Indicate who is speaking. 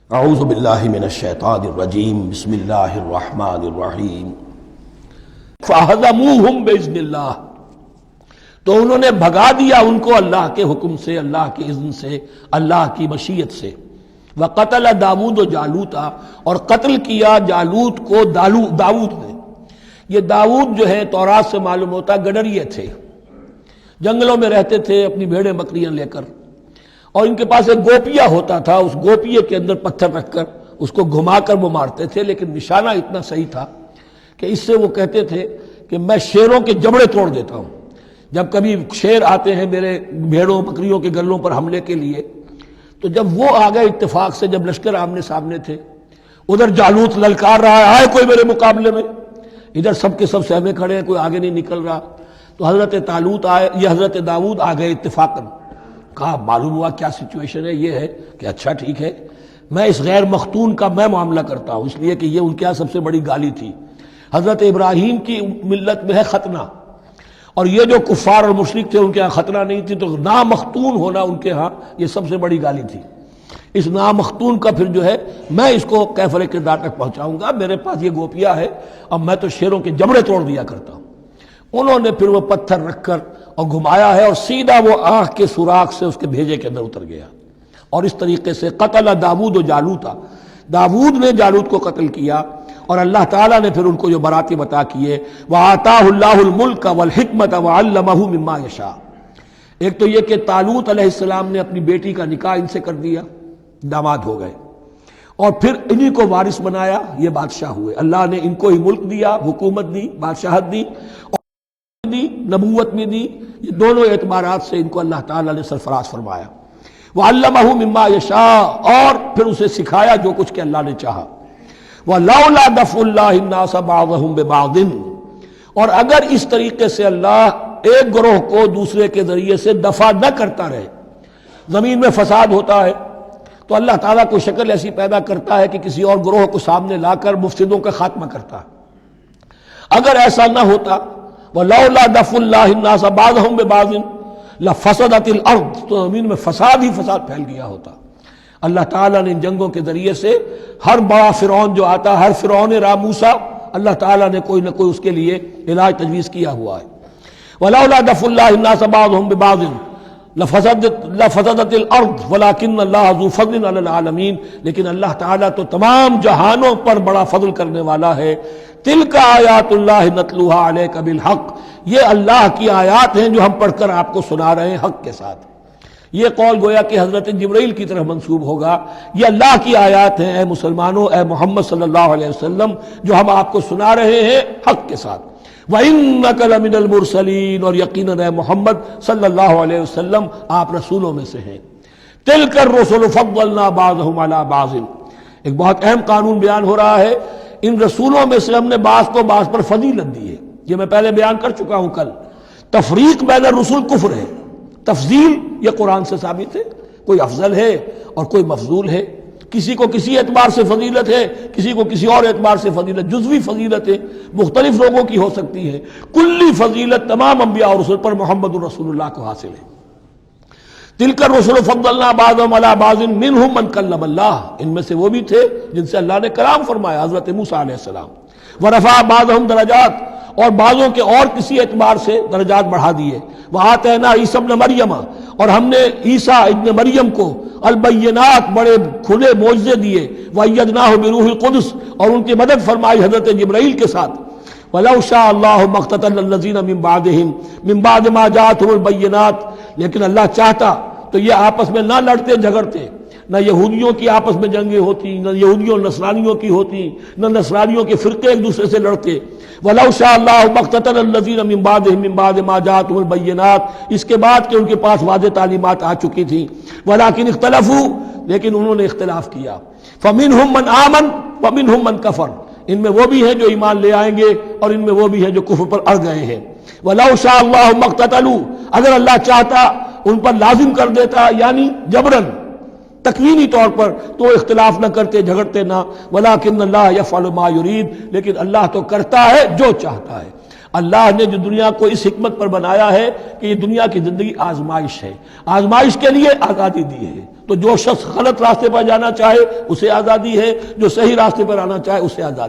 Speaker 1: اعوذ باللہ من الشیطان الرجیم بسم اللہ الرحمن الرحیم فَهَزَمُوهُمْ بِإِذْنِ اللَّهِ تو انہوں نے بھگا دیا ان کو اللہ کے حکم سے، اللہ کے اذن سے، اللہ کی مشیت سے۔ وَقَتَلَ داود جالوت اور قتل کیا جالوت کو داود نے۔ یہ داود جو ہے تورات سے معلوم ہوتا گڈریے تھے، جنگلوں میں رہتے تھے اپنی بھیڑیں بکریاں لے کر، اور ان کے پاس ایک گوپیا ہوتا تھا، اس گوپیے کے اندر پتھر رکھ کر اس کو گھما کر وہ مارتے تھے، لیکن نشانہ اتنا صحیح تھا کہ اس سے وہ کہتے تھے کہ میں شیروں کے جبڑے توڑ دیتا ہوں۔ جب کبھی شیر آتے ہیں میرے بھیڑوں بکریوں کے گلوں پر حملے کے لیے، تو جب وہ آ گئے اتفاق سے، جب لشکر آمنے سامنے تھے، ادھر جالوت للکار رہا ہے آئے کوئی میرے مقابلے میں، ادھر سب کے سب سہمے کھڑے ہیں، کوئی آگے نہیں نکل رہا، تو حضرت حضرت داود آ گئے اتفاقاً۔ کہا معلوم ہوا کیا سچویشن ہے، یہ ہے کہ اچھا ٹھیک ہے، میں اس غیر مختون کا میں معاملہ کرتا ہوں، اس لیے کہ یہ ان کے یہاں سب سے بڑی گالی تھی۔ حضرت ابراہیم کی ملت میں ہے ختنہ، اور یہ جو کفار اور مشرک تھے ان کے ہاں ختنہ نہیں تھی، تو نامختون ہونا ان کے ہاں یہ سب سے بڑی گالی تھی۔ اس نامختون کا پھر جو ہے میں اس کو کیفر کردار تک پہنچاؤں گا، میرے پاس یہ گوپیا ہے، اب میں تو شیروں کے جبڑے توڑ دیا کرتا ہوں۔ انہوں نے پھر وہ پتھر رکھ کر اور گھمایا ہے، اور سیدھا وہ آنکھ کے سوراخ سے اس کے بھیجے کے اندر اتر گیا، اور اس طریقے سے قتل داود جالوت، داود نے جالوت کو قتل کیا، اور اللہ تعالیٰ نے پھر ان کو جو مراتب عطا کیے، وَآتَاهُ اللَّهُ الْمُلْكَ وَالْحِكْمَةَ وَعَلَّمَهُ مِمَّا يَشَاءُ۔ ایک تو یہ کہ طالوت علیہ السلام نے اپنی بیٹی کا نکاح ان سے کر دیا، داماد ہو گئے، اور پھر انہی کو وارث بنایا، یہ بادشاہ ہوئے۔ اللہ نے ان کو ہی ملک دیا، حکومت دی، بادشاہت دی، نبوت میں دی، یہ دونوں اعتبارات سے ان کو اللہ تعالیٰ نے سرفراز فرمایا۔ وَعَلَّمَهُ مِمَّا يَشَاءُ، اور پھر اسے سکھایا جو کچھ کہ اللہ نے چاہا۔ وَلَوْلَا دَفْعُ اللَّهِ النَّاسَ بَعْضَهُمْ بِبَعْضٍ، اور اگر اس طریقے سے اللہ ایک گروہ کو دوسرے کے ذریعے سے دفع نہ کرتا رہے، زمین میں فساد ہوتا ہے تو اللہ تعالیٰ کو شکل ایسی پیدا کرتا ہے کہ کسی اور گروہ کو سامنے لا کر مفسدوں کا خاتمہ کرتا ہے۔ اگر ایسا نہ ہوتا، وَلَوْلَا دَفْعُ اللَّهِ النَّاسَ بَعْضَهُمْ بِبَعْضٍ لَفَسَدَتِ الْأَرْضُ، تو زمین میں فساد ہی فساد پھیل گیا ہوتا۔ اللہ تعالیٰ نے ان جنگوں کے ذریعے سے ہر بڑا فرعون جو آتا، ہر فرعون موسیٰ، اللہ تعالیٰ نے کوئی نہ کوئی اس کے لیے علاج تجویز کیا ہوا ہے۔ وَلَوْلَا دَفْعُ اللَّهِ النَّاسَ بَعْضَهُمْ بِبَعْضٍ لفسدت الارض ولكن اللہ ذو فضل علی العالمین، لیکن اللہ تعالیٰ تو تمام جہانوں پر بڑا فضل کرنے والا ہے۔ تلک آیات اللہ نتلوها علیک بالحق، یہ اللہ کی آیات ہیں جو ہم پڑھ کر آپ کو سنا رہے ہیں حق کے ساتھ۔ یہ قول گویا کہ حضرت جبرائیل کی طرف منسوب ہوگا، یہ اللہ کی آیات ہیں اے مسلمانوں، اے محمد صلی اللہ علیہ وسلم، جو ہم آپ کو سنا رہے ہیں حق کے ساتھ۔ وَإِنَّكَ لَمِنَ الْمُرْسَلِينَ، اور یقیناً اے محمد صلی اللہ علیہ وسلم آپ رسولوں میں سے ہیں۔ تِلْكَ الرُّسُلُ فَضَّلْنَا بَعْضَهُمْ عَلَى بَعْضٍ، ایک بہت اہم قانون بیان ہو رہا ہے، ان رسولوں میں سے ہم نے بعض کو بعض پر فضیلت دی ہے۔ یہ میں پہلے بیان کر چکا ہوں کل، تفریق بین الرسل کفر ہے، تفضیل یہ قرآن سے ثابت ہے، کوئی افضل ہے اور کوئی مفضول ہے، کسی کو کسی اعتبار سے فضیلت ہے، کسی کو کسی اور اعتبار سے فضیلت، جزوی فضیلت ہے مختلف لوگوں کی ہو سکتی ہے، کلی فضیلت تمام انبیاء اور رسول پر محمد الرسول اللہ کو حاصل ہے۔ تلک الرسل فضلنا بعضهم علی بعض منهم من کلم اللہ، ان میں سے وہ بھی تھے جن سے اللہ نے کلام فرمایا، حضرت موسیٰ علیہ السلام۔ ورفع بعضهم درجات، اور بعضوں کے اور کسی اعتبار سے درجات بڑھا دیے۔ وآتینا عیسی ابن مریم، اور ہم نے عیسیٰ ابن مریم کو البینات بڑے کھلے معجزے دیے۔ وأیدناہ بروح القدس، اور ان کی مدد فرمائی حضرت جبرائیل کے ساتھ۔ وَلَوْ شَاءَ اللَّهُ مَا اقْتَتَلَ الَّذِينَ مِن بَعْدِهِمْ مِن بَعْدِ مَا جَاءَتْهُمُ الْبَيِّنَاتُ، لیکن اللہ چاہتا تو یہ آپس میں نہ لڑتے جھگڑتے، نہ یہودیوں کی آپس میں جنگیں ہوتی، نہ یہودیوں اور نصرانیوں کی ہوتی، نہ نصرانیوں کے فرقے ایک دوسرے سے لڑتے۔ وَلَوْ شَاءَ اللَّهُ مَا اقْتَتَلَ الَّذِينَ مِن بَعْدِهِمْ مِن بَعْدِ مَا جَاءَتْهُمُ الْبَيِّنَاتُ، اس کے بعد کہ ان کے پاس واضح تعلیمات آ چکی تھیں۔ وَلَٰكِنِ اخْتَلَفُوا، لیکن انہوں نے اختلاف کیا۔ فَمِنْهُم مَّنْ آمَنَ وَمِنْهُم مَّنْ كَفَرَ، ان میں وہ بھی ہیں جو ایمان لے آئیں گے اور ان میں وہ بھی ہیں جو کفر پر اڑ گئے ہیں۔ وَلَوْ شَاءَ اللَّهُ مَا اقْتَتَلُوا، اگر اللہ چاہتا ان پر لازم کر دیتا، یعنی جبراً تکوینی طور پر، تو اختلاف نہ کرتے، جھگڑتے نہ۔ ولیکن اللہ یفعل ما یرید، لیکن اللہ تو کرتا ہے جو چاہتا ہے۔ اللہ نے جو دنیا کو اس حکمت پر بنایا ہے کہ یہ دنیا کی زندگی آزمائش ہے، آزمائش کے لیے آزادی دی ہے، تو جو شخص غلط راستے پر جانا چاہے اسے آزادی ہے، جو صحیح راستے پر آنا چاہے اسے آزادی